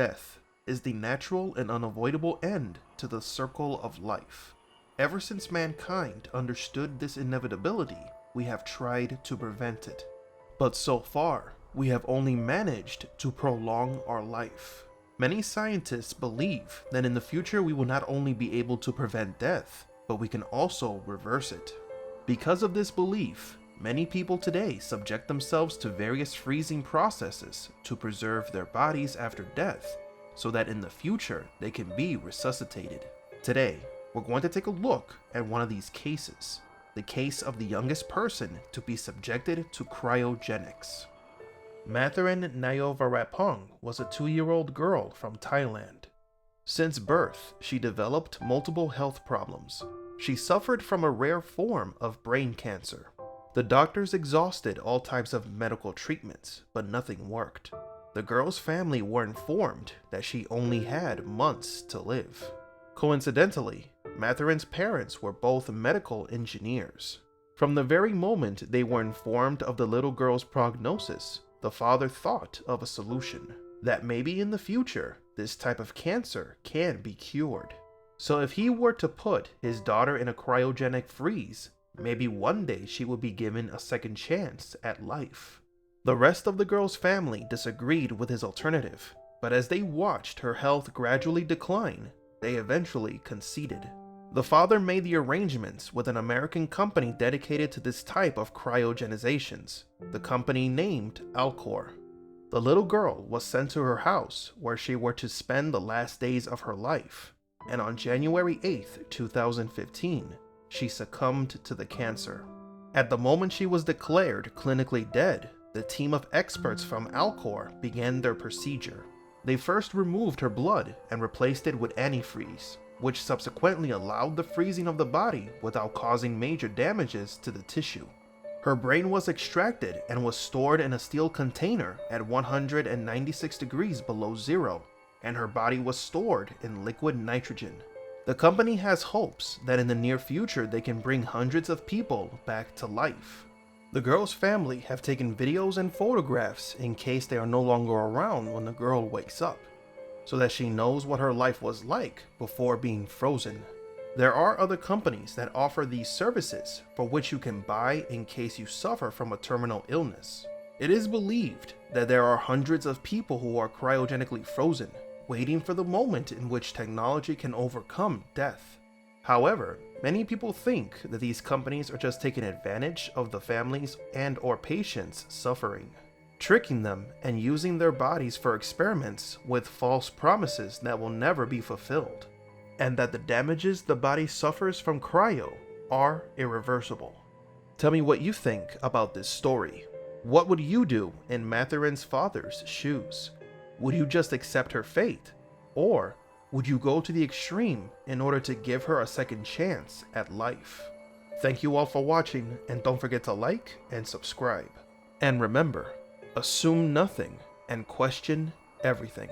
death is the natural and unavoidable end to the circle of life. Ever since mankind understood this inevitability, we have tried to prevent it. But so far, we have only managed to prolong our life. Many scientists believe that in the future we will not only be able to prevent death, but we can also reverse it. Because of this belief, many people today subject themselves to various freezing processes to preserve their bodies after death, so that in the future they can be resuscitated. Today, we're going to take a look at one of these cases, the case of the youngest person to be subjected to cryogenics. Matharin Nayovarapong was a 2-year-old girl from Thailand. Since birth, she developed multiple health problems. She suffered from a rare form of brain cancer. The doctors exhausted all types of medical treatments, but nothing worked. The girl's family were informed that she only had months to live. Coincidentally, Matharin's parents were both medical engineers. From the very moment they were informed of the little girl's prognosis, the father thought of a solution, that maybe in the future, this type of cancer can be cured. So if he were to put his daughter in a cryogenic freeze, maybe one day she would be given a second chance at life. The rest of the girl's family disagreed with his alternative, but as they watched her health gradually decline, they eventually conceded. The father made the arrangements with an American company dedicated to this type of cryogenizations, the company named Alcor. The little girl was sent to her house where she were to spend the last days of her life, and on January 8th, 2015, she succumbed to the cancer. At the moment she was declared clinically dead, the team of experts from Alcor began their procedure. They first removed her blood and replaced it with antifreeze, which subsequently allowed the freezing of the body without causing major damages to the tissue. Her brain was extracted and was stored in a steel container at 196 degrees below zero, and her body was stored in liquid nitrogen. The company has hopes that in the near future they can bring hundreds of people back to life. The girl's family have taken videos and photographs in case they are no longer around when the girl wakes up, so that she knows what her life was like before being frozen. There are other companies that offer these services for which you can buy in case you suffer from a terminal illness. It is believed that there are hundreds of people who are cryogenically frozen, waiting for the moment in which technology can overcome death. However, many people think that these companies are just taking advantage of the families and/or patients' suffering, tricking them and using their bodies for experiments with false promises that will never be fulfilled, and that the damages the body suffers from cryo are irreversible. Tell me what you think about this story. What would you do in Matharin's father's shoes? Would you just accept her fate? Or would you go to the extreme in order to give her a second chance at life? Thank you all for watching, and don't forget to like and subscribe. And remember, assume nothing and question everything.